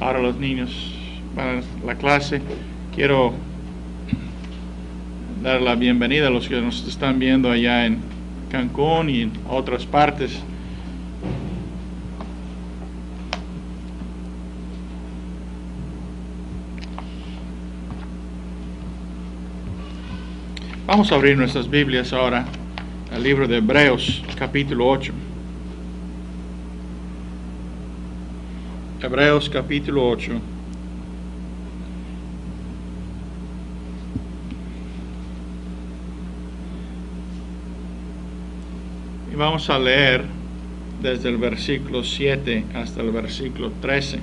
Ahora los niños van a la clase. Quiero dar la bienvenida a los que nos están viendo allá en Cancún y en otras partes. Vamos a abrir nuestras Biblias ahora al libro de Hebreos, capítulo 8. Hebreos, capítulo 8. Y vamos a leer desde el versículo 7 hasta el versículo 13.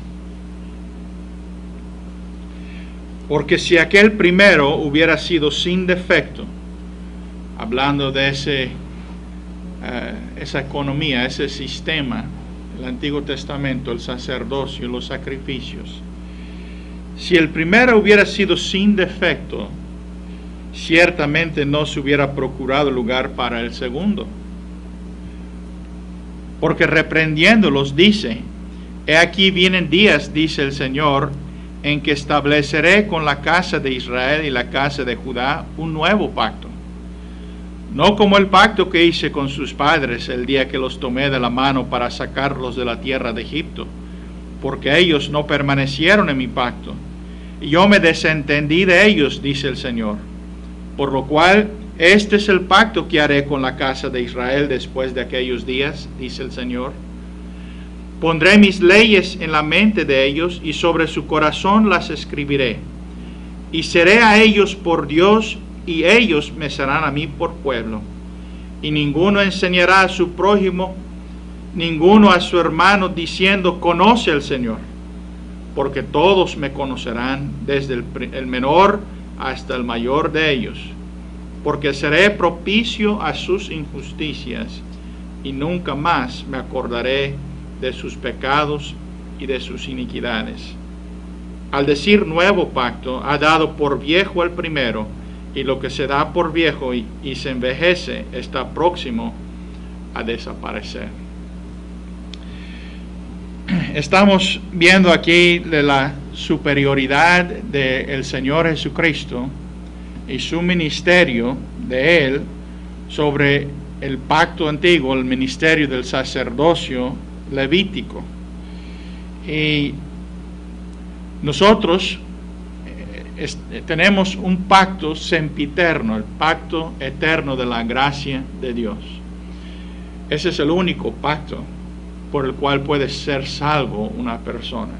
Porque si aquel primero hubiera sido sin defecto, hablando de esa economía, ese sistema, el Antiguo Testamento, el sacerdocio, los sacrificios, si el primero hubiera sido sin defecto, ciertamente no se hubiera procurado lugar para el segundo. Porque reprendiéndolos dice: he aquí vienen días, dice el Señor, en que estableceré con la casa de Israel y la casa de Judá un nuevo pacto. No como el pacto que hice con sus padres el día que los tomé de la mano para sacarlos de la tierra de Egipto, porque ellos no permanecieron en mi pacto, y yo me desentendí de ellos, dice el Señor. Por lo cual, este es el pacto que haré con la casa de Israel después de aquellos días, dice el Señor. Pondré mis leyes en la mente de ellos, y sobre su corazón las escribiré. Y seré a ellos por Dios, y ellos me serán a mí por pueblo. Y ninguno enseñará a su prójimo, ninguno a su hermano, diciendo: conoce al Señor, porque todos me conocerán, desde el menor hasta el mayor de ellos, porque seré propicio a sus injusticias, y nunca más me acordaré de sus pecados y de sus iniquidades. Al decir nuevo pacto, ha dado por viejo al primero, y lo que se da por viejo y se envejece está próximo a desaparecer. Estamos viendo aquí de la superioridad del Señor Jesucristo y su ministerio de Él sobre el pacto antiguo, el ministerio del sacerdocio levítico. Y nosotros tenemos un pacto sempiterno, el pacto eterno de la gracia de Dios. Ese es el único pacto por el cual puede ser salvo una persona.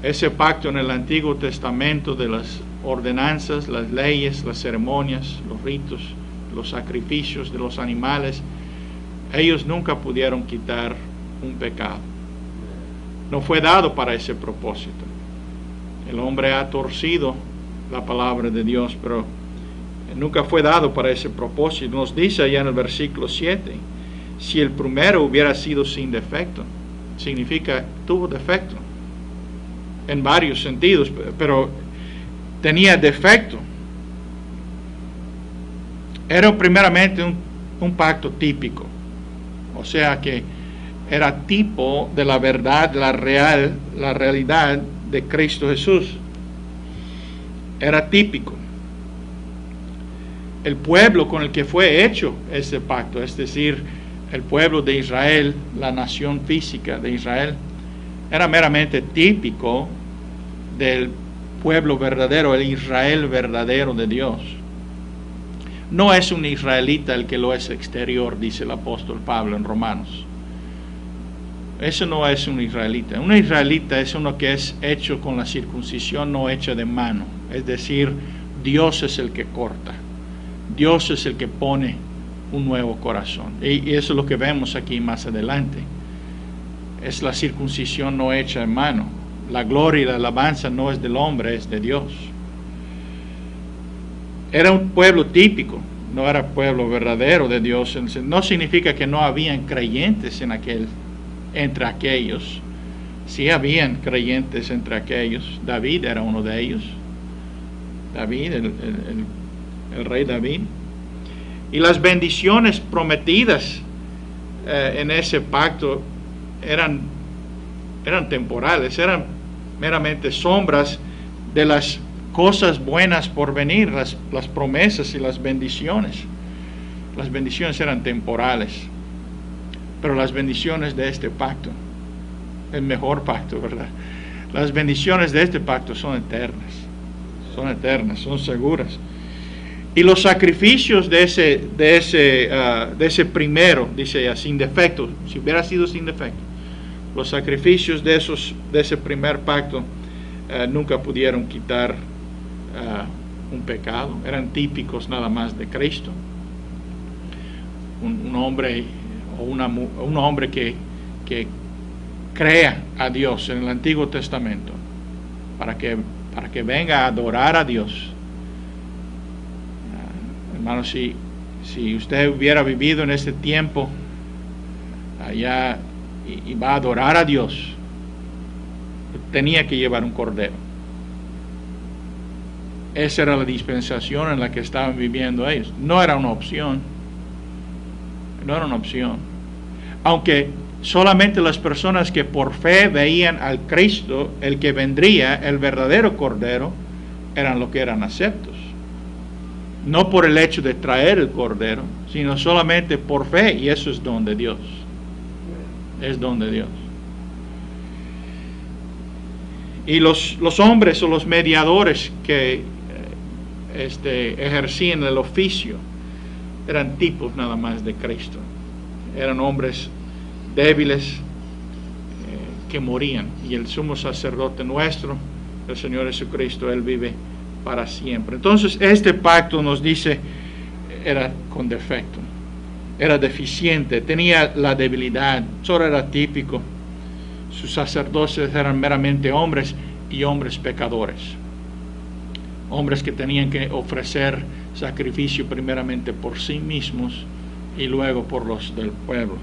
Ese pacto en el Antiguo Testamento de las ordenanzas, las leyes, las ceremonias, los ritos, los sacrificios de los animales, ellos nunca pudieron quitar un pecado. No fue dado para ese propósito. El hombre ha torcido la palabra de Dios, pero nunca fue dado para ese propósito. Nos dice allá en el versículo 7, si el primero hubiera sido sin defecto, significa tuvo defecto en varios sentidos, pero tenía defecto. Era primeramente un pacto típico, o sea que era tipo de la verdad, la realidad de Cristo Jesús. Era típico. El pueblo con el que fue hecho ese pacto, es decir, el pueblo de Israel, la nación física de Israel, era meramente típico del pueblo verdadero, el Israel verdadero de Dios. No es un israelita el que lo es exterior, dice el apóstol Pablo en Romanos. Eso no es un israelita. Un israelita es uno que es hecho con la circuncisión no hecha de mano. Es decir, Dios es el que corta. Dios es el que pone un nuevo corazón. Y eso es lo que vemos aquí más adelante. Es la circuncisión no hecha de mano. La gloria y la alabanza no es del hombre, es de Dios. Era un pueblo típico, no era pueblo verdadero de Dios. No significa que no habían creyentes entre aquellos. Sí habían creyentes entre aquellos. David era uno de ellos. David, el rey David. Y las bendiciones prometidas en ese pacto eran eran temporales, eran meramente sombras de las cosas buenas por venir, las promesas y las bendiciones. Las bendiciones eran temporales, pero las bendiciones de este pacto, el mejor pacto, ¿verdad? Las bendiciones de este pacto son eternas, son seguras. Y los sacrificios de ese primero, dice ya, sin defecto, si hubiera sido sin defecto, los sacrificios de ese primer pacto nunca pudieron quitar un pecado, eran típicos nada más de Cristo. Un hombre o un hombre que crea a Dios en el Antiguo Testamento para que venga a adorar a Dios. Hermano, si usted hubiera vivido en este tiempo allá y va a adorar a Dios, tenía que llevar un cordero. Esa era la dispensación en la que estaban viviendo ellos. No era una opción. Aunque solamente las personas que por fe veían al Cristo, el que vendría, el verdadero cordero, eran los que eran aceptos. No por el hecho de traer el cordero, sino solamente por fe, y eso es don de Dios. Es don de Dios. Y los hombres o los mediadores que ejercían el oficio eran tipos nada más de Cristo. Eran hombres débiles que morían. Y el sumo sacerdote nuestro, el Señor Jesucristo, Él vive para siempre. Entonces este pacto nos dice era con defecto, era deficiente, tenía la debilidad, solo era típico. Sus sacerdotes eran meramente hombres y hombres pecadores, hombres que tenían que ofrecer sacrificio primeramente por sí mismos y luego por los del pueblo,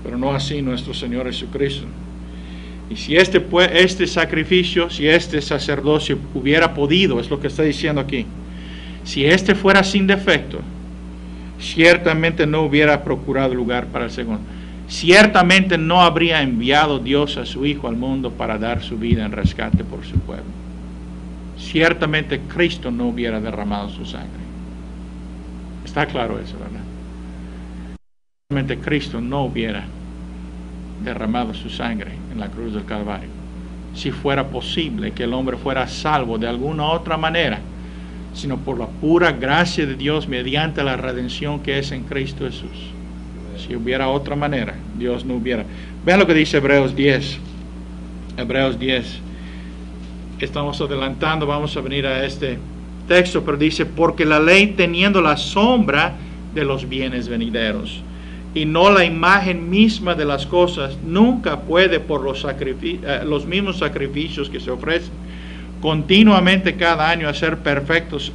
pero no así nuestro Señor Jesucristo. Y si este sacrificio, si este sacerdocio hubiera podido, es lo que está diciendo aquí, si este fuera sin defecto, ciertamente no hubiera procurado lugar para el segundo. Ciertamente no habría enviado Dios a su Hijo al mundo para dar su vida en rescate por su pueblo. Ciertamente Cristo no hubiera derramado su sangre. Está claro eso, ¿verdad? Ciertamente Cristo no hubiera derramado su sangre en la cruz del Calvario si fuera posible que el hombre fuera salvo de alguna otra manera, sino por la pura gracia de Dios mediante la redención que es en Cristo Jesús. Si hubiera otra manera, Dios no hubiera. Vean lo que dice Hebreos 10. Hebreos 10. Estamos adelantando, vamos a venir a este texto, pero dice, porque la ley teniendo la sombra de los bienes venideros y no la imagen misma de las cosas, nunca puede por los mismos sacrificios que se ofrecen continuamente cada año hacer perfectos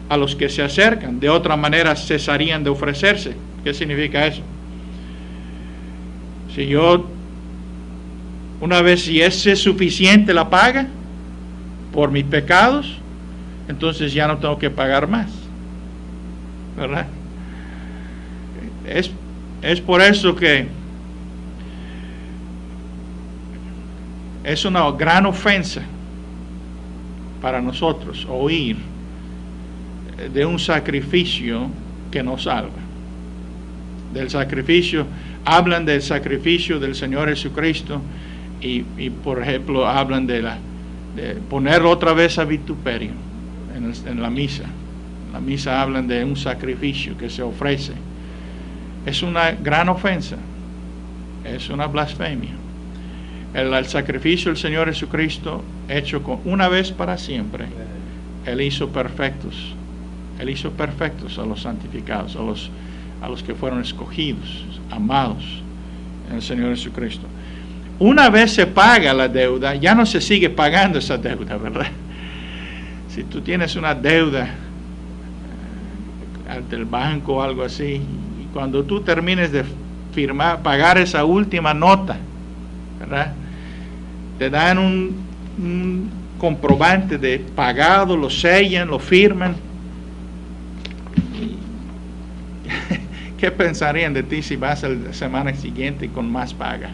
a los que se acercan. De otra manera cesarían de ofrecerse. ¿Qué significa eso? Si yo, una vez, si es suficiente la paga por mis pecados, entonces ya no tengo que pagar más, ¿verdad? Es por eso que es una gran ofensa para nosotros oír de un sacrificio que nos salva. Del sacrificio, hablan del sacrificio del Señor Jesucristo y por ejemplo hablan de poner otra vez a vituperio en la misa. En la misa hablan de un sacrificio que se ofrece. Es una gran ofensa, es una blasfemia. El sacrificio del Señor Jesucristo hecho una vez para siempre, Él hizo perfectos a los santificados, a los que fueron escogidos, amados en el Señor Jesucristo. Una vez se paga la deuda, ya no se sigue pagando esa deuda, ¿verdad? Si tú tienes una deuda ante el banco o algo así, y cuando tú termines de pagar esa última nota, ¿verdad?, te dan un comprobante de pagado, lo sellan, lo firman. ¿Qué pensarían de ti si vas a la semana siguiente con más paga?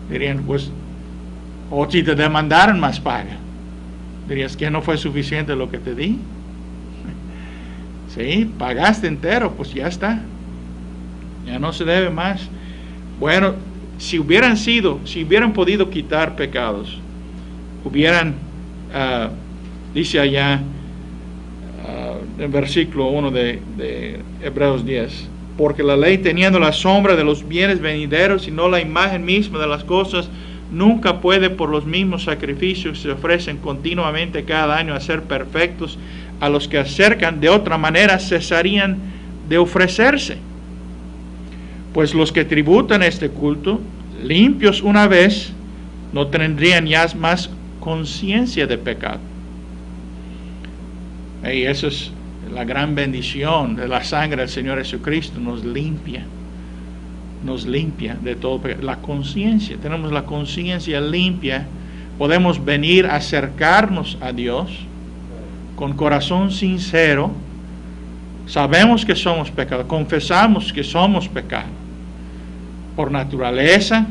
Dirían, pues, o si te demandaran más paga, dirías que no fue suficiente lo que te di. Sí, pagaste entero, pues ya está. Ya no se debe más. Bueno, si hubieran podido quitar pecados, dice allá en versículo 1 de Hebreos 10, porque la ley, teniendo la sombra de los bienes venideros y no la imagen misma de las cosas, nunca puede por los mismos sacrificios que se ofrecen continuamente cada año hacer perfectos a los que acercan. De otra manera cesarían de ofrecerse. Pues los que tributan este culto, limpios una vez, no tendrían ya más conciencia de pecado. Y eso es la gran bendición de la sangre del Señor Jesucristo. Nos limpia de todo pecado. La conciencia, tenemos la conciencia limpia. Podemos venir a acercarnos a Dios con corazón sincero. Sabemos que somos pecadores, confesamos que somos pecadores, por naturaleza,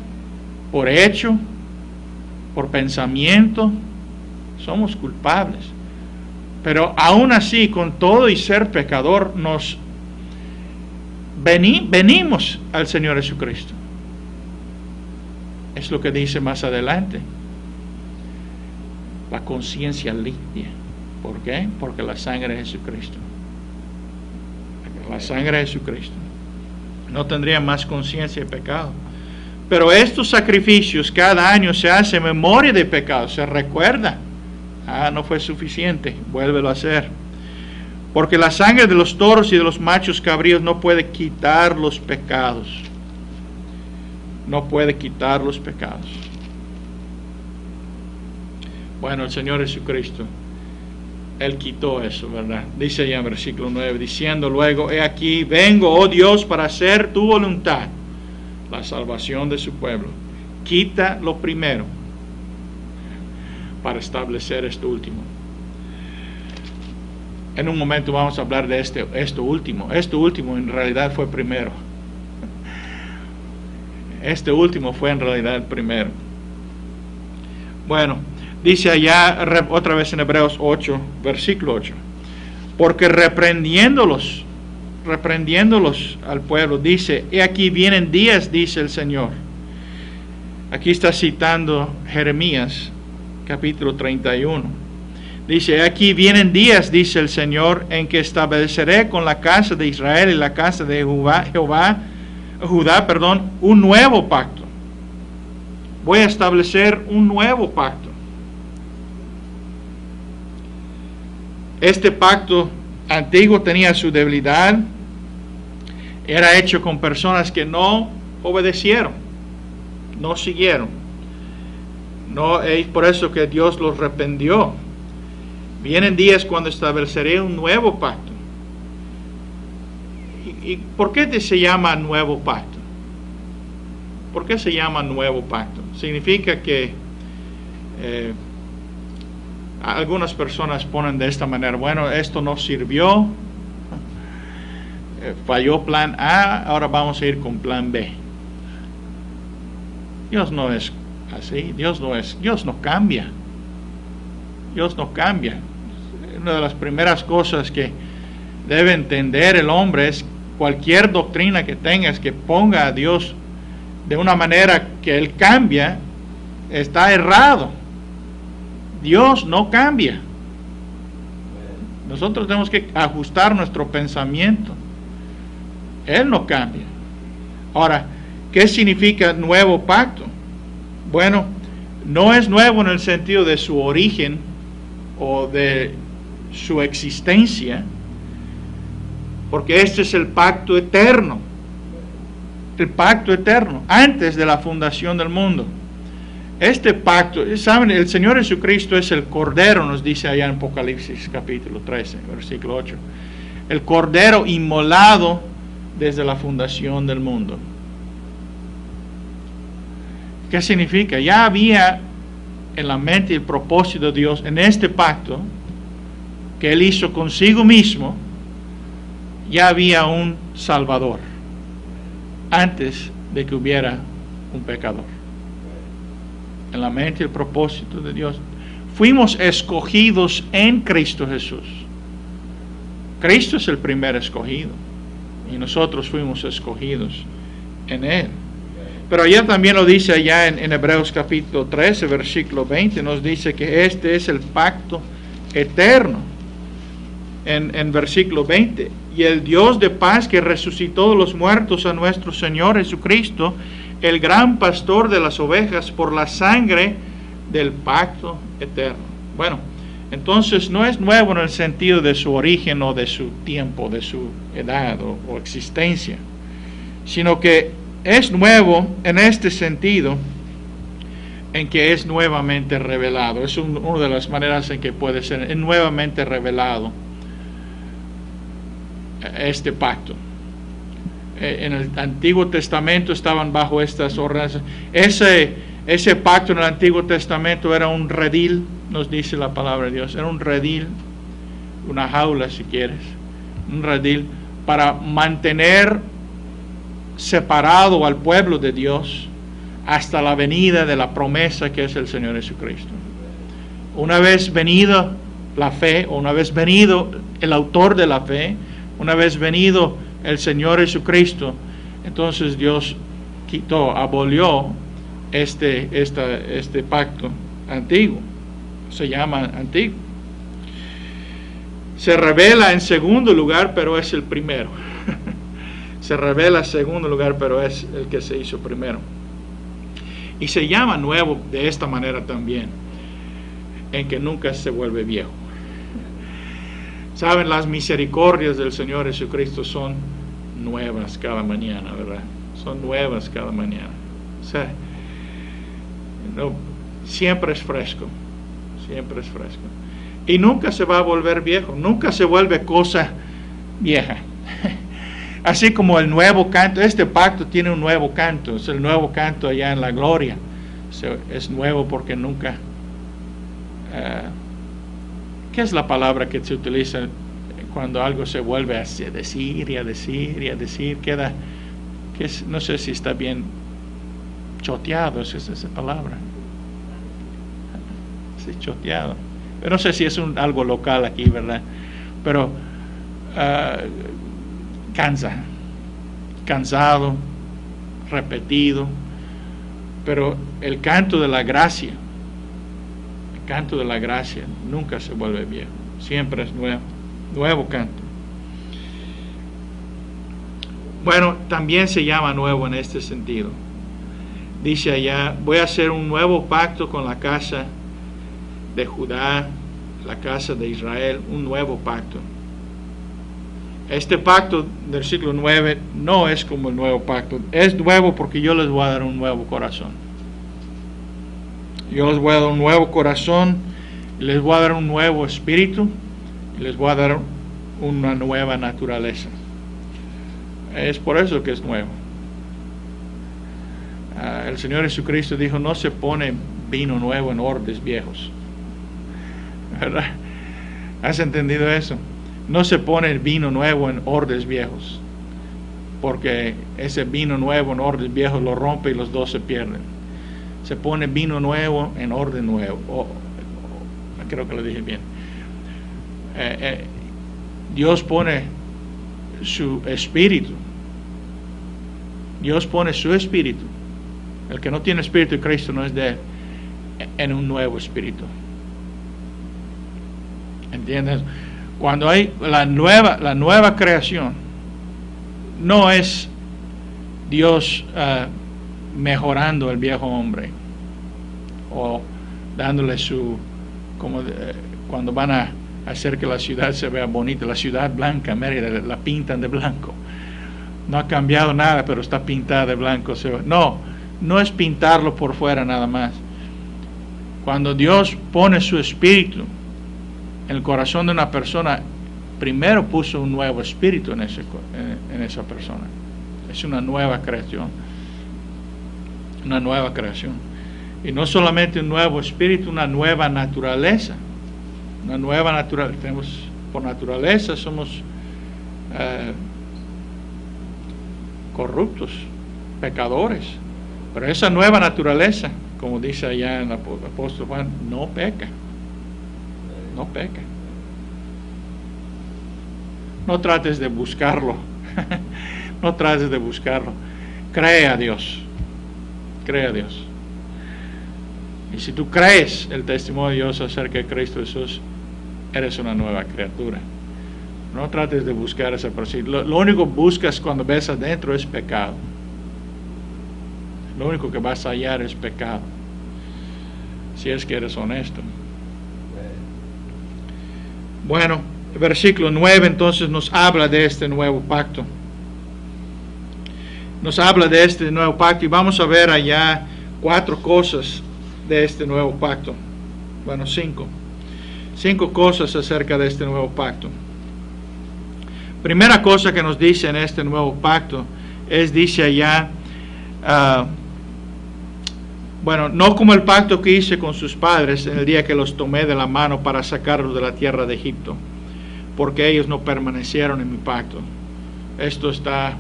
por hecho, por pensamiento, somos culpables. Pero aún así, con todo y ser pecador, venimos al Señor Jesucristo. Es lo que dice más adelante. La conciencia limpia. ¿Por qué? Porque la sangre de Jesucristo. La sangre de Jesucristo. No tendría más conciencia de pecado. Pero estos sacrificios cada año se hace memoria de pecado, se recuerda. No fue suficiente, vuélvelo a hacer. Porque la sangre de los toros y de los machos cabríos no puede quitar los pecados. No puede quitar los pecados. Bueno, el Señor Jesucristo, Él quitó eso, ¿verdad? Dice ya en versículo 9, diciendo luego: he aquí, vengo, oh Dios, para hacer tu voluntad, la salvación de su pueblo. Quita lo primero para establecer esto último. En un momento vamos a hablar de esto último. Esto último en realidad fue primero. Este último fue en realidad primero. Bueno, dice allá otra vez en Hebreos 8, versículo 8. Porque reprendiéndolos al pueblo, dice: he aquí vienen días, dice el Señor. Aquí está citando Jeremías, capítulo 31. Dice: aquí vienen días, dice el Señor, en que estableceré con la casa de Israel y la casa de Judá, un nuevo pacto. Voy a establecer un nuevo pacto. Este pacto antiguo tenía su debilidad. Era hecho con personas que no obedecieron, no siguieron. No es por eso que Dios los reprendió. Vienen días cuando estableceré un nuevo pacto. ¿Y por qué se llama nuevo pacto? ¿Por qué se llama nuevo pacto? Significa que algunas personas ponen de esta manera: bueno, esto no sirvió, falló plan A, ahora vamos a ir con plan B. Dios no es así. Dios no cambia. Dios no cambia. Una de las primeras cosas que debe entender el hombre es: cualquier doctrina que tengas que ponga a Dios de una manera que Él cambia, está errado. Dios no cambia. Nosotros tenemos que ajustar nuestro pensamiento. Él no cambia. Ahora, ¿qué significa nuevo pacto? Bueno, no es nuevo en el sentido de su origen o de su existencia, porque este es el pacto eterno. El pacto eterno, antes de la fundación del mundo. Este pacto, ¿saben? El Señor Jesucristo es el Cordero, nos dice allá en Apocalipsis capítulo 13, versículo 8. El Cordero inmolado desde la fundación del mundo. ¿Qué significa? Ya había en la mente y el propósito de Dios en este pacto que Él hizo consigo mismo. Ya había un Salvador antes de que hubiera un pecador. en la mente y el propósito de Dios. Fuimos escogidos en Cristo Jesús. Cristo es el primer escogido y nosotros fuimos escogidos en Él. Pero allá también lo dice allá en Hebreos capítulo 13, versículo 20, nos dice que este es el pacto eterno. En versículo 20, y el Dios de paz que resucitó de los muertos a nuestro Señor Jesucristo, el gran pastor de las ovejas, por la sangre del pacto eterno. Bueno, entonces no es nuevo en el sentido de su origen o de su tiempo, de su edad o existencia, sino que es nuevo en este sentido, en que es nuevamente revelado. Es una de las maneras en que puede ser, es nuevamente revelado este pacto. En el Antiguo Testamento estaban bajo estas órdenes. Ese pacto en el Antiguo Testamento era un redil, nos dice la palabra de Dios, era un redil, una jaula si quieres, un redil para mantener separado al pueblo de Dios hasta la venida de la promesa que es el Señor Jesucristo. Una vez venido la fe, o una vez venido el autor de la fe, una vez venido el Señor Jesucristo, entonces Dios abolió este pacto antiguo. Se llama antiguo. Se revela en segundo lugar, pero es el primero. Se revela en segundo lugar, pero es el que se hizo primero. Y se llama nuevo de esta manera también, en que nunca se vuelve viejo. Saben, las misericordias del Señor Jesucristo son nuevas cada mañana, ¿verdad? Son nuevas cada mañana. O sea, siempre es fresco, siempre es fresco. Y nunca se va a volver viejo, nunca se vuelve cosa vieja. Así como el nuevo canto, este pacto tiene un nuevo canto, es el nuevo canto allá en la gloria. Es nuevo porque nunca... ¿qué es la palabra que se utiliza cuando algo se vuelve a decir y a decir y a decir? Queda, no sé si está bien choteado, es esa palabra. Sí, choteado. Pero no sé si es algo local aquí, ¿verdad? Pero cansado, repetido. Pero el canto de la gracia, nunca se vuelve viejo, siempre es nuevo canto. Bueno, también se llama nuevo en este sentido. Dice allá, voy a hacer un nuevo pacto con la casa de Judá, la casa de Israel, un nuevo pacto. Este pacto del siglo 9 no es como el nuevo pacto, es nuevo porque yo les voy a dar un nuevo corazón. Yo les voy a dar un nuevo corazón, les voy a dar un nuevo espíritu, y les voy a dar una nueva naturaleza. Es por eso que es nuevo. El Señor Jesucristo dijo, no se pone vino nuevo en odres viejos. ¿Verdad? ¿Has entendido eso? No se pone vino nuevo en odres viejos, porque ese vino nuevo en odres viejos lo rompe y los dos se pierden. Se pone vino nuevo en orden nuevo. Creo que lo dije bien. Dios pone su espíritu. Dios pone su espíritu. El que no tiene espíritu de Cristo no es de Él. En un nuevo espíritu. ¿Entiendes? Cuando hay la nueva creación, no es Dios mejorando el viejo hombre o dándole cuando van a hacer que la ciudad se vea bonita, la ciudad blanca, Mérida, la pintan de blanco. No ha cambiado nada, pero está pintada de blanco. No es pintarlo por fuera nada más. Cuando Dios pone su espíritu en el corazón de una persona, primero puso un nuevo espíritu en esa persona. Es una nueva creación. Una nueva creación. Y no solamente un nuevo espíritu, una nueva naturaleza. Una nueva naturaleza. Por naturaleza somos corruptos, pecadores. Pero esa nueva naturaleza como dice allá en el apóstol Juan, no peca. No peca. No trates de buscarlo. No trates de buscarlo. Cree a Dios. Cree a Dios. Y si tú crees el testimonio de Dios acerca de Cristo Jesús, eres una nueva criatura. No trates de buscar esa persona. Lo único que buscas cuando ves adentro es pecado. Lo único que vas a hallar es pecado. Si es que eres honesto. Bueno, el versículo 9 entonces nos habla de este nuevo pacto. Nos habla de este nuevo pacto y vamos a ver allá 4 cosas de este nuevo pacto. Bueno, 5. 5 cosas acerca de este nuevo pacto. Primera cosa que nos dice en este nuevo pacto es, dice allá, bueno, no como el pacto que hice con sus padres en el día que los tomé de la mano para sacarlos de la tierra de Egipto, porque ellos no permanecieron en mi pacto. Esto está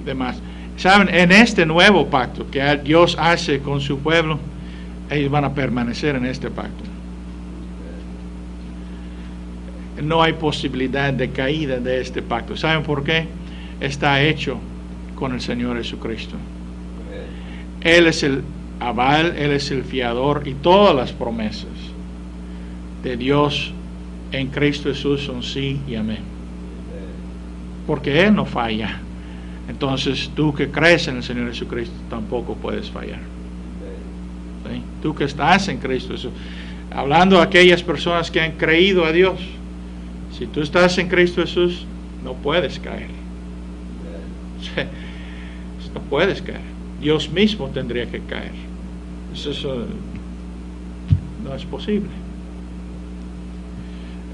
de más. Saben, en este nuevo pacto que Dios hace con su pueblo, ellos van a permanecer en este pacto. No hay posibilidad de caída de este pacto. ¿Saben por qué? Está hecho con el Señor Jesucristo. Él es el aval, Él es el fiador, y todas las promesas de Dios en Cristo Jesús son sí y amén. Porque Él no falla. Entonces tú que crees en el Señor Jesucristo tampoco puedes fallar. ¿Sí? Tú que estás en Cristo Jesús. Hablando a aquellas personas que han creído a Dios. Si tú estás en Cristo Jesús, no puedes caer. No puedes caer. Dios mismo tendría que caer. Eso no es posible.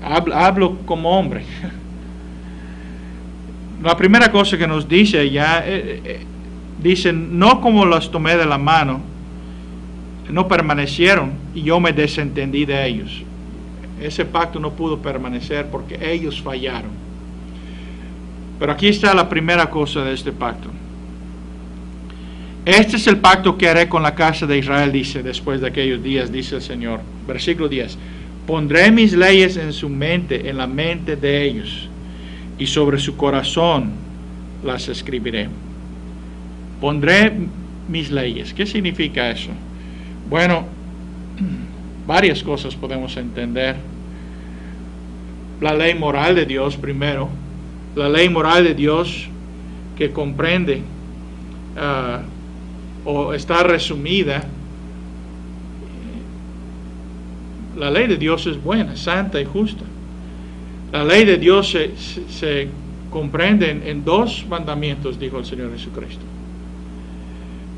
Hablo como hombre. La primera cosa que nos dice allá, dice, no como los tomé de la mano, no permanecieron y yo me desentendí de ellos. Ese pacto no pudo permanecer porque ellos fallaron. Pero aquí está la primera cosa de este pacto. Este es el pacto que haré con la casa de Israel, dice, después de aquellos días, dice el Señor. Versículo 10. Pondré mis leyes en su mente, en la mente de ellos, y sobre su corazón las escribiré. Pondré mis leyes. ¿Qué significa eso? Bueno, varias cosas podemos entender. La ley moral de Dios primero. La ley moral de Dios que comprende o está resumida. La ley de Dios es buena, santa y justa. La ley de Dios se comprende en 2 mandamientos, dijo el Señor Jesucristo.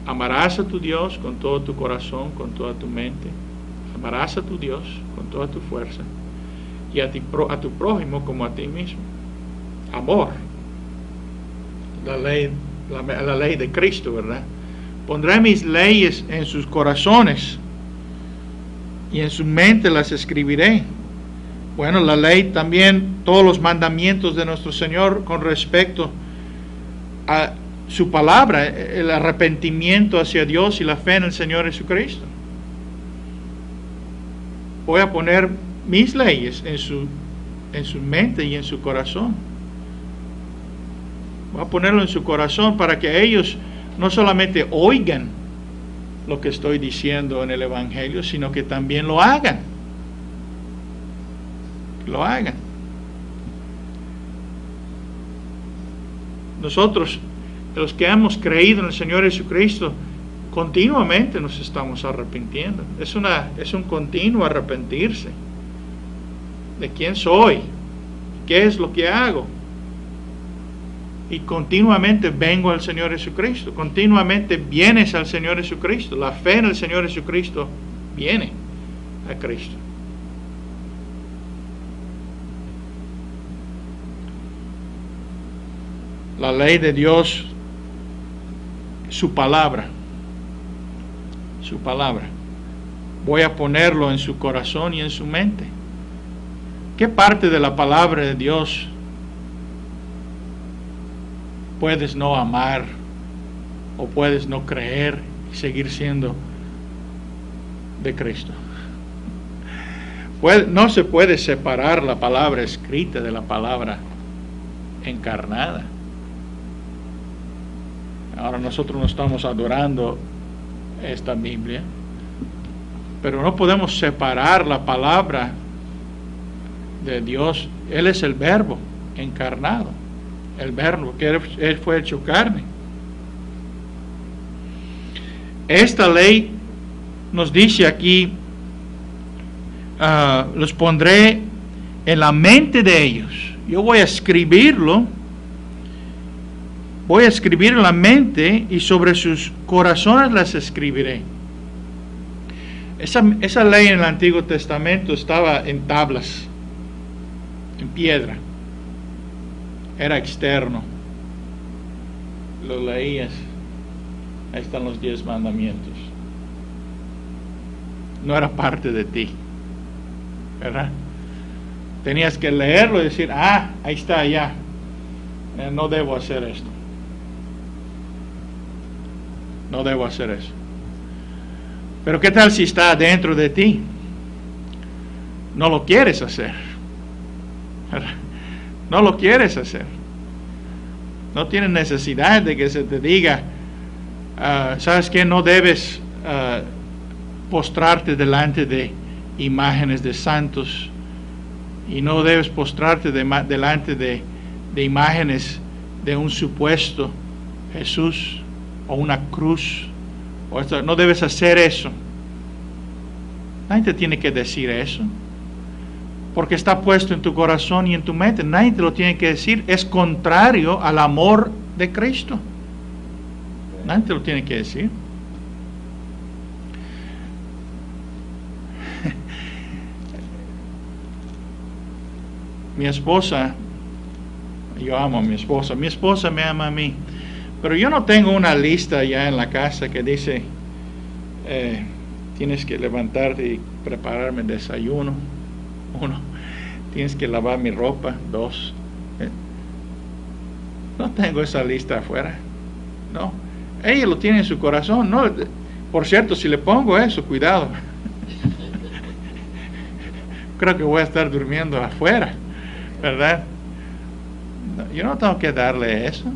Amarás a tu Dios con todo tu corazón, con toda tu mente. Amarás a tu Dios con toda tu fuerza. Y a tu prójimo como a ti mismo. Amor. La ley de Cristo, ¿verdad? Pondré mis leyes en sus corazones y en su mente las escribiré. Bueno, la ley también, todos los mandamientos de nuestro Señor con respecto a su palabra, el arrepentimiento hacia Dios y la fe en el Señor Jesucristo. Voy a poner mis leyes en su mente y en su corazón. Voy a ponerlo en su corazón para que ellos no solamente oigan lo que estoy diciendo en el Evangelio, sino que también lo hagan. Lo hagan. Nosotros, los que hemos creído en el Señor Jesucristo, continuamente nos estamos arrepintiendo. Es un continuo arrepentirse de quién soy, qué es lo que hago. Y continuamente vengo al Señor Jesucristo. Continuamente vienes al Señor Jesucristo. La fe en el Señor Jesucristo viene a Cristo. La ley de Dios, su palabra. Su palabra. Voy a ponerlo en su corazón y en su mente. ¿Qué parte de la palabra de Dios puedes no amar o puedes no creer seguir siendo de Cristo. No se puede separar la palabra escrita de la palabra encarnada. Ahora nosotros no estamos adorando esta Biblia, pero no podemos separar la palabra de Dios. Él es el Verbo encarnado, el Verbo que Él fue hecho carne. Esta ley nos dice aquí, los pondré en la mente de ellos. Yo voy a escribirlo, voy a escribir en la mente y sobre sus corazones las escribiré. Esa ley en el Antiguo Testamento estaba en tablas, en piedra. Era externo. Lo leías. Ahí están los 10 mandamientos. No era parte de ti, ¿verdad? Tenías que leerlo y decir, ahí está, ya. No debo hacer esto. No debo hacer eso. Pero ¿qué tal si está dentro de ti? No lo quieres hacer. No lo quieres hacer. No tienes necesidad de que se te diga, ¿sabes qué? No debes postrarte delante de imágenes de santos, y no debes postrarte delante de imágenes de un supuesto Jesús o una cruz. No debes hacer eso. Nadie te tiene que decir eso, porque está puesto en tu corazón y en tu mente. Nadie te lo tiene que decir. Es contrario al amor de Cristo. Nadie te lo tiene que decir. Mi esposa, yo amo a mi esposa me ama a mí, pero yo no tengo una lista ya en la casa que dice, tienes que levantarte y prepararme desayuno, 1, tienes que lavar mi ropa, 2, no tengo esa lista afuera, no, ella lo tiene en su corazón. No, por cierto, si le pongo eso, cuidado, creo que voy a estar durmiendo afuera, ¿verdad? Yo no tengo que darle eso.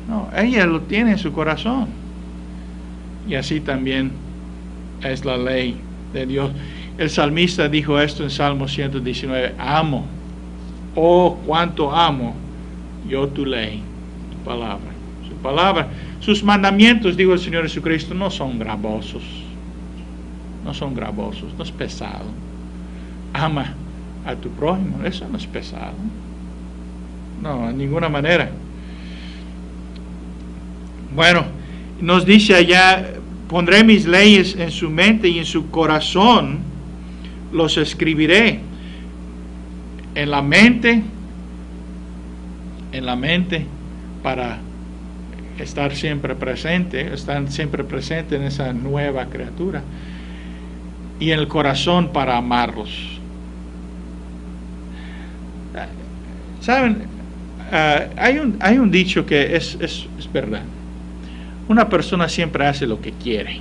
No, ella lo tiene en su corazón. Y así también es la ley de Dios. El salmista dijo esto en Salmo 119: amo, oh cuánto amo yo tu ley, tu palabra. Su palabra, sus mandamientos, dijo el Señor Jesucristo, no son gravosos. No son gravosos, no es pesado. Ama a tu prójimo, eso no es pesado. No, en ninguna manera. Bueno, nos dice allá, pondré mis leyes en su mente y en su corazón los escribiré. En la mente para estar siempre presente en esa nueva criatura, y en el corazón para amarlos. ¿Saben? Hay un dicho que es verdad. Una persona siempre hace lo que quiere.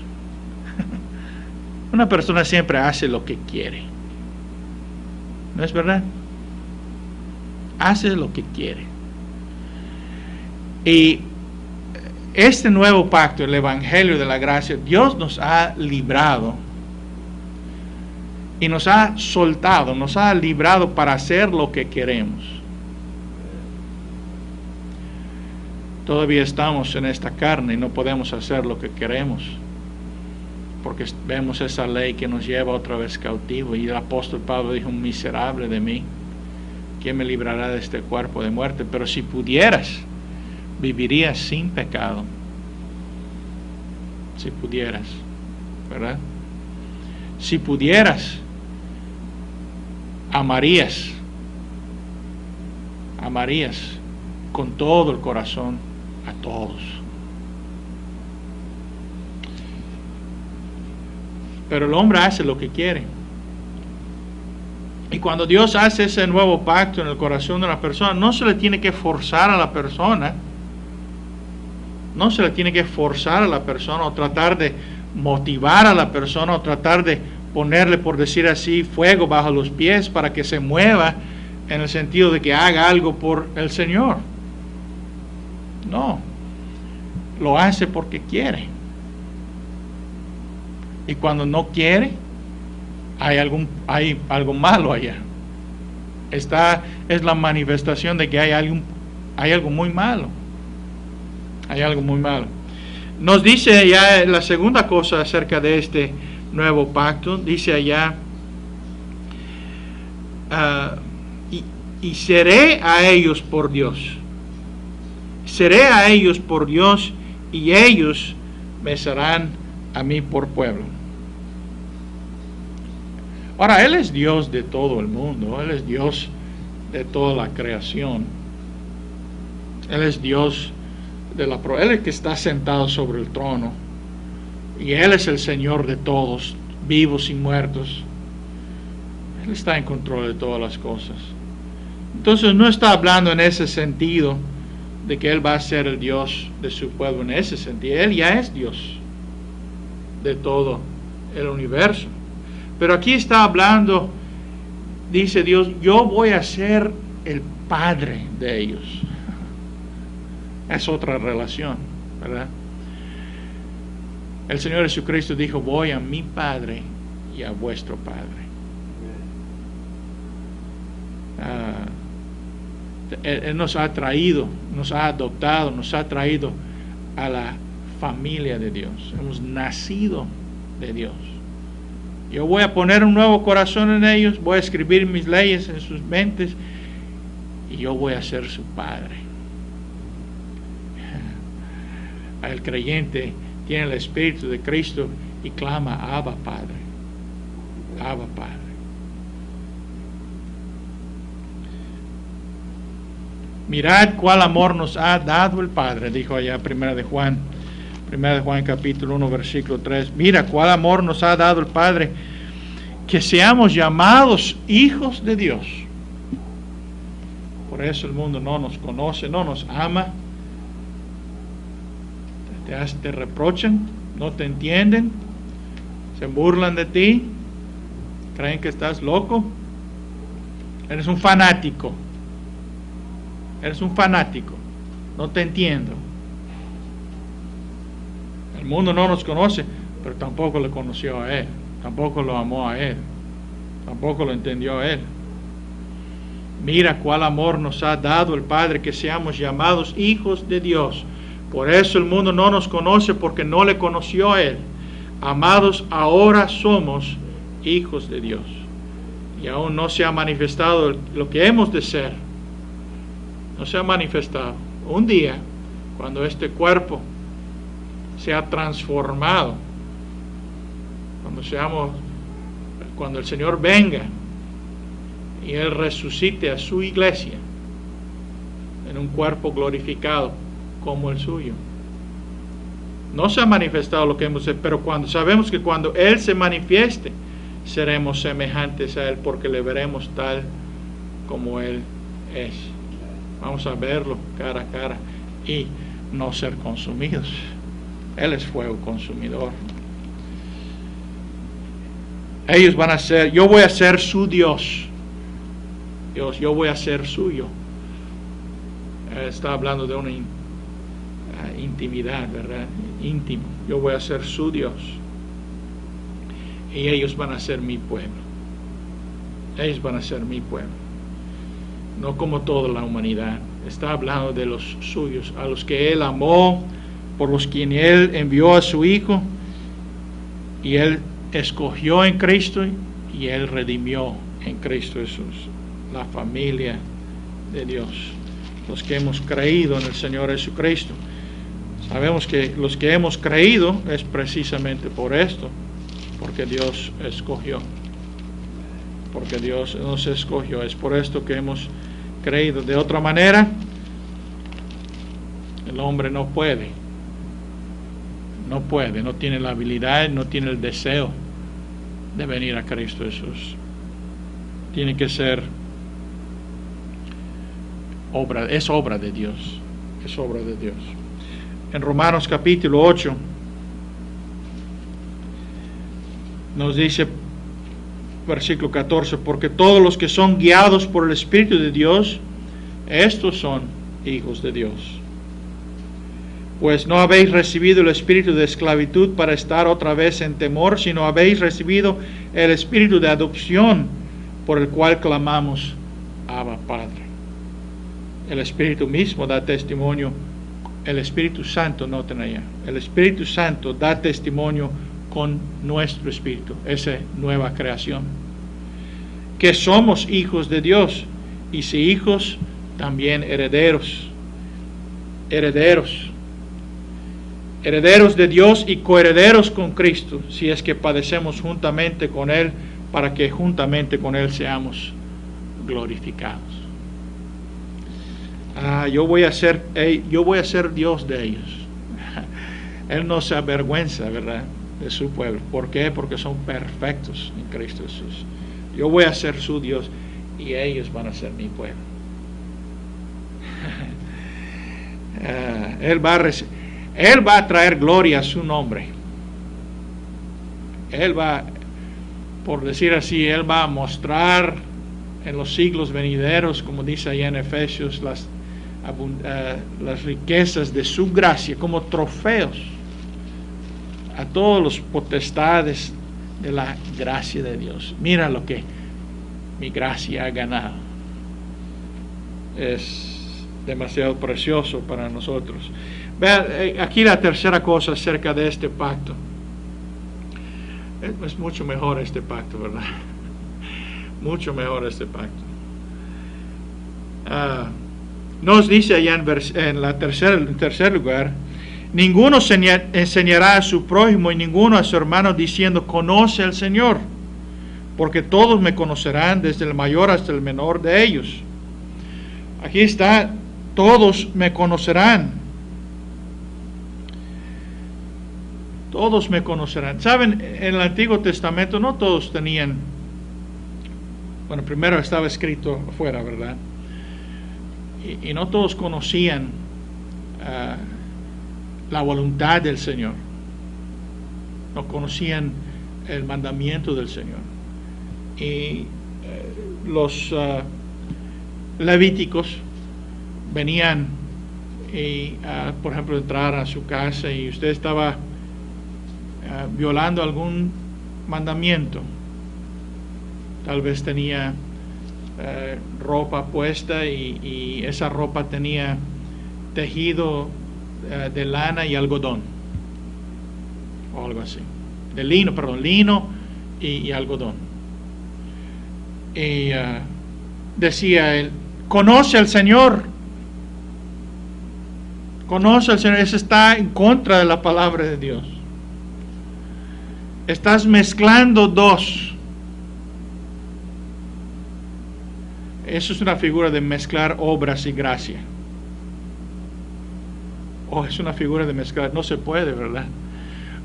Una persona siempre hace lo que quiere. ¿No es verdad? Hace lo que quiere. Y este nuevo pacto, el Evangelio de la gracia, Dios nos ha librado y nos ha soltado, nos ha librado para hacer lo que queremos. Todavía estamos en esta carne y no podemos hacer lo que queremos, porque vemos esa ley que nos lleva otra vez cautivo. Y el apóstol Pablo dijo: miserable de mí, ¿quién me librará de este cuerpo de muerte? Pero si pudieras, vivirías sin pecado. Si pudieras, ¿verdad? Si pudieras, amarías con todo el corazón a todos. Pero el hombre hace lo que quiere. Y cuando Dios hace ese nuevo pacto en el corazón de la persona, no se le tiene que forzar a la persona. No se le tiene que forzar a la persona o tratar de motivar a la persona o tratar de ponerle, por decir así, fuego bajo los pies para que se mueva en el sentido de que haga algo por el Señor. No, lo hace porque quiere. Y cuando no quiere, hay algo malo allá. Es la manifestación de que hay algo muy malo. Hay algo muy malo. Nos dice ya la segunda cosa acerca de este nuevo pacto. Dice allá, y seré a ellos por Dios. Seré a ellos por Dios, y ellos me serán a mí por pueblo. Ahora, Él es Dios de todo el mundo. Él es Dios de toda la creación. Él es Dios Él es el que está sentado sobre el trono. Y Él es el Señor de todos, vivos y muertos. Él está en control de todas las cosas. Entonces no está hablando en ese sentido de que Él va a ser el Dios de su pueblo en ese sentido. Él ya es Dios de todo el universo. Pero aquí está hablando, dice Dios, yo voy a ser el Padre de ellos. Es otra relación, ¿verdad? El Señor Jesucristo dijo, voy a mi Padre y a vuestro Padre. Él nos ha traído, nos ha adoptado, nos ha traído a la familia de Dios. Hemos nacido de Dios. Yo voy a poner un nuevo corazón en ellos, voy a escribir mis leyes en sus mentes y yo voy a ser su Padre. El creyente tiene el Espíritu de Cristo y clama, Abba Padre, Abba Padre. Mirad cuál amor nos ha dado el Padre, dijo allá 1 de Juan capítulo 1 versículo 3. Mira cuál amor nos ha dado el Padre, que seamos llamados hijos de Dios. Por eso el mundo no nos conoce, no nos ama. Te reprochan, no te entienden, se burlan de ti, creen que estás loco. Eres un fanático. Eres un fanático. No te entiendo. El mundo no nos conoce, pero tampoco le conoció a Él. Tampoco lo amó a Él. Tampoco lo entendió a Él. Mira cuál amor nos ha dado el Padre, que seamos llamados hijos de Dios. Por eso el mundo no nos conoce, porque no le conoció a Él. Amados, ahora somos hijos de Dios. Y aún no se ha manifestado lo que hemos de ser. No se ha manifestado. Un día, cuando este cuerpo sea transformado, cuando el Señor venga y Él resucite a su iglesia en un cuerpo glorificado como el suyo. No se ha manifestado lo que hemos hecho, pero sabemos que cuando Él se manifieste, seremos semejantes a Él, porque le veremos tal como Él es. Vamos a verlo cara a cara y no ser consumidos. Él es fuego consumidor. Ellos van a ser, yo voy a ser su Dios. Yo voy a ser suyo. Está hablando de una intimidad, ¿verdad? Íntimo. Yo voy a ser su Dios. Y ellos van a ser mi pueblo. Ellos van a ser mi pueblo. No como toda la humanidad. Está hablando de los suyos, a los que Él amó, por los quienes Él envió a su Hijo, y Él escogió en Cristo, y Él redimió en Cristo Jesús, la familia de Dios, los que hemos creído en el Señor Jesucristo. Sabemos que los que hemos creído es precisamente por esto, porque Dios escogió, porque Dios nos escogió. Es por esto que hemos creído. De otra manera, el hombre no puede, no tiene la habilidad, no tiene el deseo de venir a Cristo Jesús. Tiene que ser obra de Dios, es obra de Dios. En Romanos capítulo 8, Nos dice, versículo 14, porque todos los que son guiados por el Espíritu de Dios, estos son hijos de Dios. Pues no habéis recibido el espíritu de esclavitud para estar otra vez en temor, sino habéis recibido el espíritu de adopción, por el cual clamamos, Abba, Padre. El Espíritu mismo da testimonio, el Espíritu Santo, noten allá, el Espíritu Santo da testimonio con nuestro espíritu, esa nueva creación, que somos hijos de Dios, y si hijos, también herederos, herederos de Dios y coherederos con Cristo, si es que padecemos juntamente con Él, para que juntamente con Él seamos glorificados. Yo voy a ser Dios de ellos. Él no se avergüenza, ¿verdad?, de su pueblo. ¿Por qué? Porque son perfectos en Cristo Jesús. Yo voy a ser su Dios y ellos van a ser mi pueblo. Él va a traer gloria a su nombre. Él va, por decir así, Él va a mostrar en los siglos venideros, como dice allá en Efesios, las riquezas de su gracia como trofeos a todos los potestades de la gracia de Dios. Mira lo que mi gracia ha ganado. Es demasiado precioso para nosotros. Vean, aquí la tercera cosa acerca de este pacto. Es mucho mejor este pacto, ¿verdad? Mucho mejor este pacto. Nos dice allá en tercer lugar, ninguno enseñará a su prójimo y ninguno a su hermano diciendo, conoce al Señor, porque todos me conocerán, desde el mayor hasta el menor de ellos. Aquí está, todos me conocerán. Todos me conocerán. Saben, en el Antiguo Testamento no todos tenían, bueno, primero estaba escrito afuera, ¿verdad? Y no todos conocían la voluntad del Señor. No conocían el mandamiento del Señor. Y los levíticos venían y, por ejemplo, entrar a su casa y usted estaba violando algún mandamiento. Tal vez tenía ropa puesta y esa ropa tenía tejido de lana y algodón, o algo así, de lino, perdón, lino y algodón. Y decía él, conoce al Señor. Conoce al Señor. Eso está en contra de la palabra de Dios. Estás mezclando dos. Eso es una figura de mezclar obras y gracia. Es una figura de mezclar. No se puede, ¿verdad?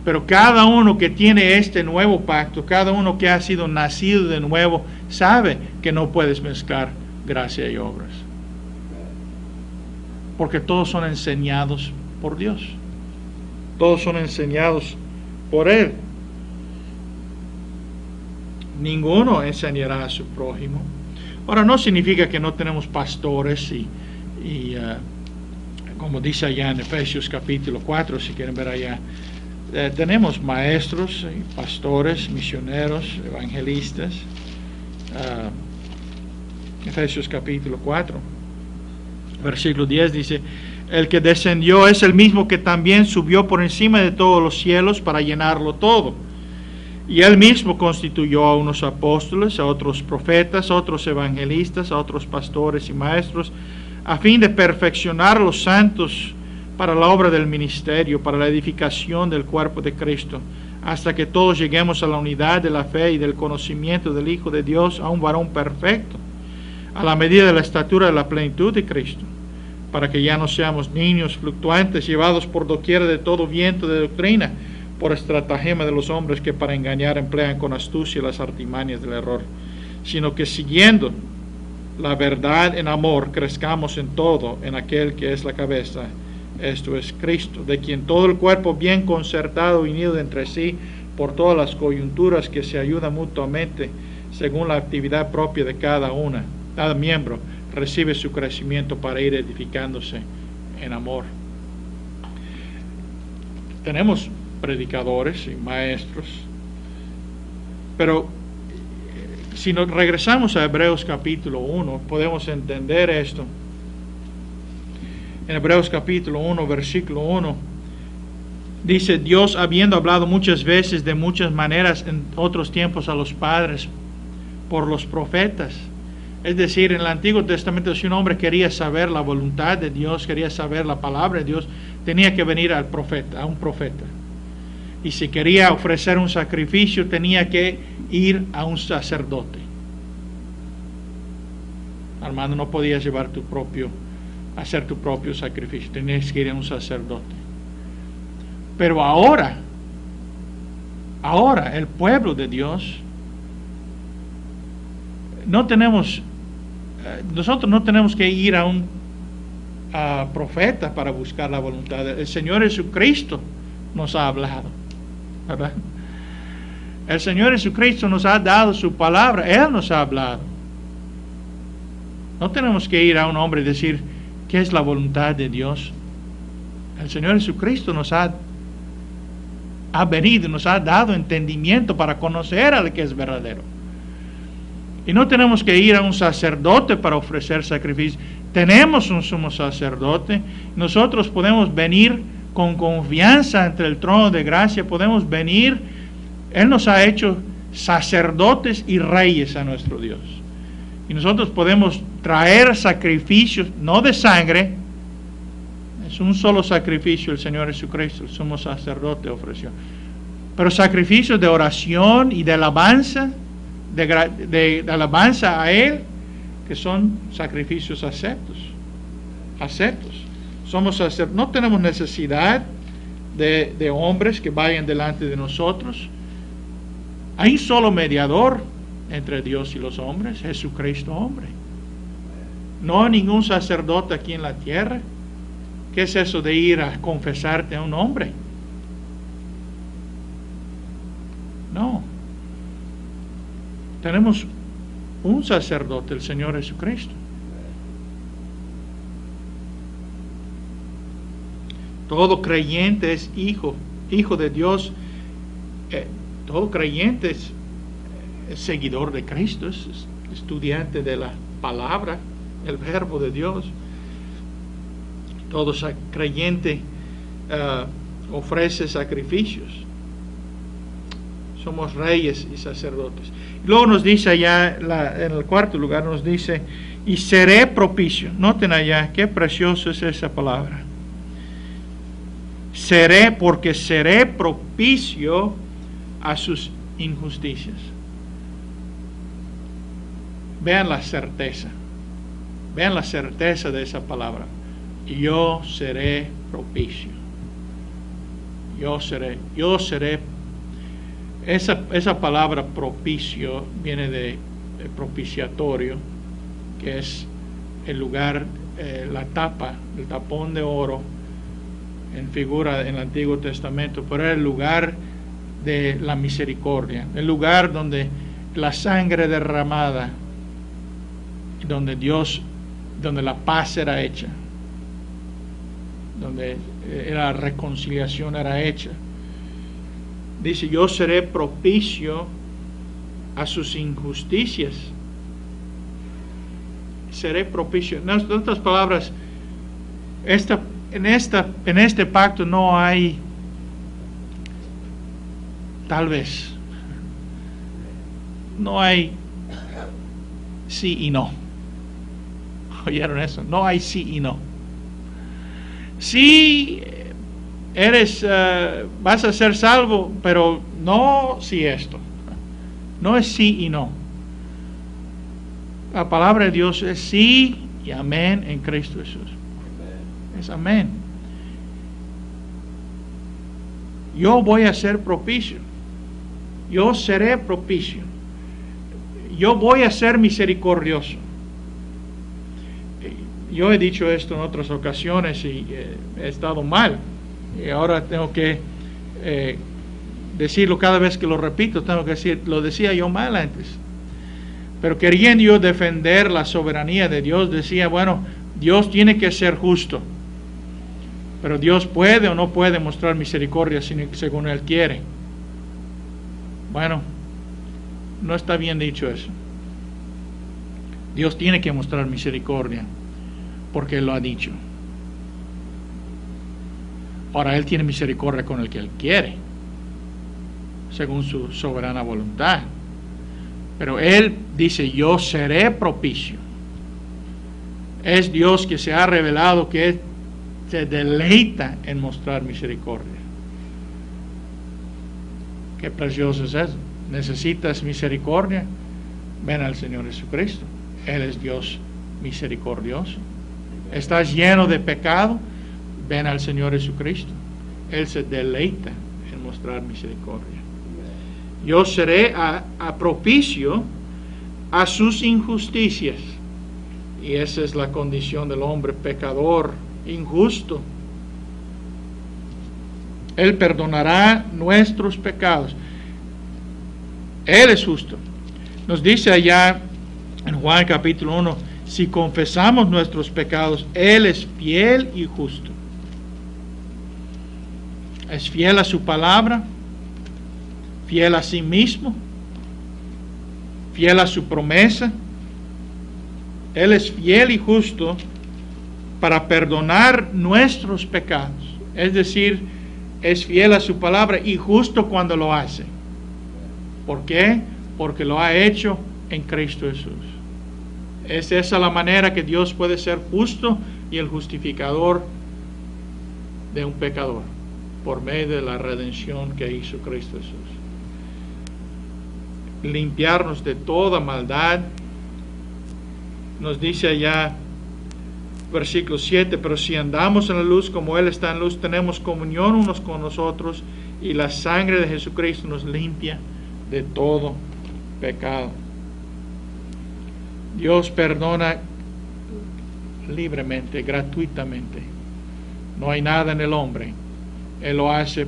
Pero cada uno que tiene este nuevo pacto, cada uno que ha sido nacido de nuevo, sabe que no puedes mezclar gracia y obras. Porque todos son enseñados por Dios. Todos son enseñados por Él. Ninguno enseñará a su prójimo. Ahora, no significa que no tenemos pastores y como dice allá en Efesios capítulo 4, si quieren ver allá, tenemos maestros, pastores, misioneros, evangelistas. Efesios capítulo 4, versículo 10 dice, el que descendió es el mismo que también subió por encima de todos los cielos para llenarlo todo. Y él mismo constituyó a unos apóstoles, a otros profetas, a otros evangelistas, a otros pastores y maestros, a fin de perfeccionar a los santos para la obra del ministerio, para la edificación del cuerpo de Cristo, hasta que todos lleguemos a la unidad de la fe y del conocimiento del Hijo de Dios, a un varón perfecto, a la medida de la estatura de la plenitud de Cristo, para que ya no seamos niños fluctuantes, llevados por doquier de todo viento de doctrina, por estratagema de los hombres que para engañar emplean con astucia las artimañas del error, sino que siguiendo la verdad en amor, crezcamos en todo en aquel que es la cabeza, esto es Cristo, de quien todo el cuerpo bien concertado y unido entre sí, por todas las coyunturas que se ayudan mutuamente según la actividad propia de cada miembro recibe su crecimiento para ir edificándose en amor. Tenemos predicadores y maestros, pero si nos regresamos a Hebreos capítulo 1, podemos entender esto. En Hebreos capítulo 1, versículo 1, dice: Dios, habiendo hablado muchas veces de muchas maneras en otros tiempos a los padres por los profetas. Es decir, en el Antiguo Testamento, si un hombre quería saber la voluntad de Dios, quería saber la palabra de Dios, tenía que venir al profeta, a un profeta. Y si quería ofrecer un sacrificio, tenía que ir a un sacerdote. Hermano, no podías llevar hacer tu propio sacrificio, tenías que ir a un sacerdote. Pero ahora el pueblo de Dios, nosotros no tenemos que ir a un profeta para buscar la voluntad. El Señor Jesucristo nos ha hablado, ¿verdad? El Señor Jesucristo nos ha dado su palabra, Él nos ha hablado. No tenemos que ir a un hombre y decir qué es la voluntad de Dios. El Señor Jesucristo nos ha venido, nos ha dado entendimiento para conocer al que es verdadero. Y no tenemos que ir a un sacerdote para ofrecer sacrificio. Tenemos un sumo sacerdote. Nosotros podemos venir con confianza ante el trono de gracia. Podemos venir. Él nos ha hecho sacerdotes y reyes a nuestro Dios. Y nosotros podemos traer sacrificios, no de sangre. Es un solo sacrificio el Señor Jesucristo, el sumo sacerdote, ofreció. Pero sacrificios de oración y de alabanza, de alabanza a Él, que son sacrificios aceptos. No tenemos necesidad de hombres que vayan delante de nosotros. Hay un solo mediador entre Dios y los hombres, Jesucristo hombre. No hay ningún sacerdote aquí en la tierra. ¿Qué es eso de ir a confesarte a un hombre? No. Tenemos un sacerdote, el Señor Jesucristo. Todo creyente es hijo de Dios. Todo creyente es seguidor de Cristo, es estudiante de la palabra, el verbo de Dios. Todo creyente ofrece sacrificios. Somos reyes y sacerdotes. Luego nos dice allá, en el cuarto lugar, nos dice: y seré propicio. Noten allá, qué precioso es esa palabra. Porque seré propicio a sus injusticias. Vean la certeza de esa palabra. Yo seré propicio. Yo seré. Esa palabra propicio viene de propiciatorio, que es el lugar, la tapa, el tapón de oro, en figura en el Antiguo Testamento, pero era el lugar de la misericordia, el lugar donde la sangre derramada, donde la paz era hecha, donde la reconciliación era hecha. Dice: yo seré propicio a sus injusticias. Seré propicio. En otras palabras, en este pacto no hay, tal vez, no hay sí y no. ¿Oyeron eso? No hay sí y no. Sí, vas a ser salvo, pero no si esto. No es sí y no. La palabra de Dios es sí y amén en Cristo Jesús. Es amén. Yo voy a ser propicio. Yo seré propicio. Yo voy a ser misericordioso. Yo he dicho esto en otras ocasiones y he estado mal. Y ahora tengo que decirlo cada vez que lo repito, tengo que decir, lo decía yo mal antes. Pero queriendo yo defender la soberanía de Dios, decía, bueno, Dios tiene que ser justo. Pero Dios puede o no puede mostrar misericordia según Él quiere. Bueno, no está bien dicho eso. Dios tiene que mostrar misericordia porque Él lo ha dicho. Ahora Él tiene misericordia con el que Él quiere, según su soberana voluntad. Pero Él dice, yo seré propicio. Es Dios que se ha revelado que se deleita en mostrar misericordia. Qué precioso es eso. ¿Necesitas misericordia? Ven al Señor Jesucristo. Él es Dios misericordioso. ¿Estás lleno de pecado? Ven al Señor Jesucristo. Él se deleita en mostrar misericordia. Yo seré a propicio a sus injusticias. Y esa es la condición del hombre pecador, injusto. Él perdonará nuestros pecados. Él es justo. Nos dice allá en Juan capítulo 1, si confesamos nuestros pecados, Él es fiel y justo. Es fiel a su palabra, fiel a sí mismo, fiel a su promesa. Él es fiel y justo para perdonar nuestros pecados. Es decir, es fiel a su palabra y justo cuando lo hace. ¿Por qué? Porque lo ha hecho en Cristo Jesús. Es esa la manera que Dios puede ser justo y el justificador de un pecador, por medio de la redención que hizo Cristo Jesús. Limpiarnos de toda maldad. Nos dice allá, versículo 7, pero si andamos en la luz como Él está en luz, tenemos comunión unos con nosotros, y la sangre de Jesucristo nos limpia de todo pecado. Dios perdona libremente, gratuitamente. No hay nada en el hombre. Él lo hace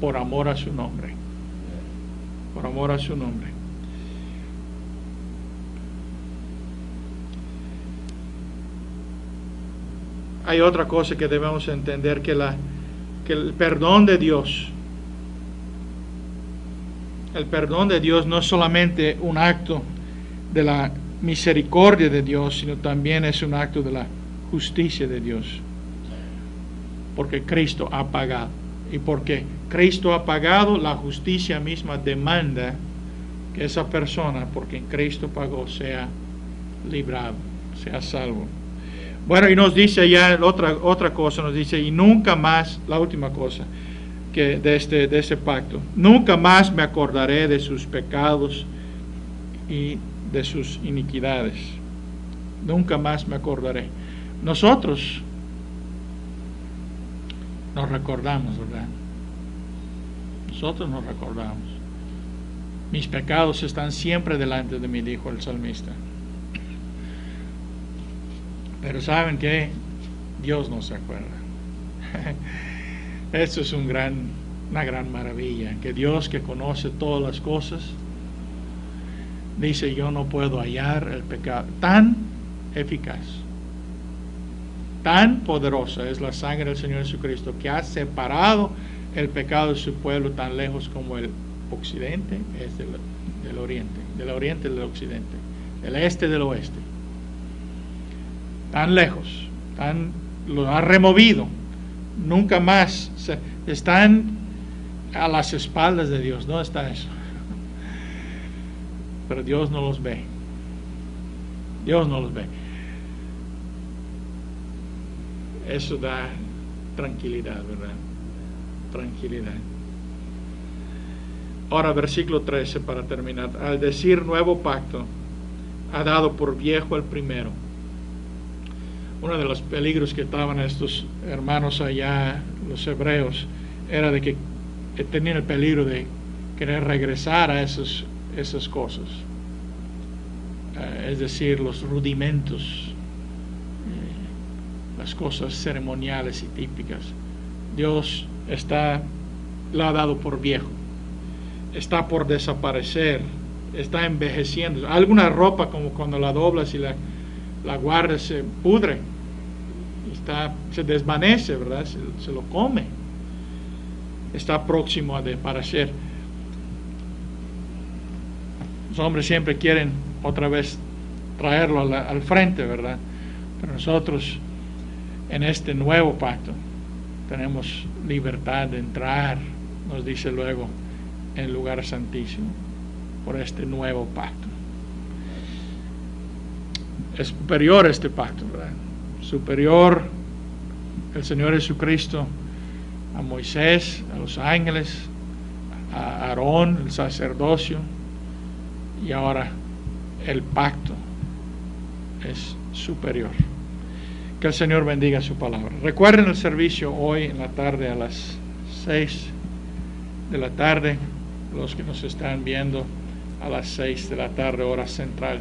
por amor a su nombre. Por amor a su nombre. Hay otra cosa que debemos entender, que el perdón de Dios, no es solamente un acto de la misericordia de Dios, sino también es un acto de la justicia de Dios. Porque Cristo ha pagado. Y porque Cristo ha pagado, la justicia misma demanda que esa persona, porque en Cristo pagó, sea librado, sea salvo. Bueno, y nos dice ya otra cosa, nos dice, y nunca más, la última cosa que de ese pacto, nunca más me acordaré de sus pecados y de sus iniquidades. Nunca más me acordaré. Nosotros nos recordamos, ¿verdad? Nosotros nos recordamos. Mis pecados están siempre delante de mí, dijo el salmista. Pero ¿saben qué? Dios no se acuerda. Esto es una gran maravilla, que Dios, que conoce todas las cosas, dice, yo no puedo hallar el pecado. Tan eficaz, tan poderosa es la sangre del Señor Jesucristo, que ha separado el pecado de su pueblo tan lejos como el occidente es del oriente, del oriente del occidente, del este del oeste. Tan lejos, lo ha removido. Nunca más están a las espaldas de Dios. ¿Dónde está eso? Pero Dios no los ve. Dios no los ve. Eso da tranquilidad, ¿verdad? Tranquilidad. Ahora, versículo 13 para terminar. Al decir nuevo pacto, ha dado por viejo el primero. Uno de los peligros que estaban estos hermanos allá, los hebreos, era de que tenían el peligro de querer regresar a esas cosas. Es decir, los rudimentos, las cosas ceremoniales y típicas. Dios lo ha dado por viejo. está por desaparecer, está envejeciendo. Alguna ropa, como cuando la doblas y la guardas, se pudre, se desvanece, ¿verdad? Se lo come. Está próximo a desaparecer. Los hombres siempre quieren otra vez traerlo al frente, ¿verdad? Pero nosotros en este nuevo pacto tenemos libertad de entrar, nos dice luego, en el lugar santísimo, por este nuevo pacto. Es superior este pacto, ¿verdad? Superior el Señor Jesucristo a Moisés, a los ángeles, a Aarón, el sacerdocio, y ahora el pacto es superior. Que el Señor bendiga su palabra. Recuerden el servicio hoy en la tarde a las 6 de la tarde, los que nos están viendo a las 6 de la tarde, hora central.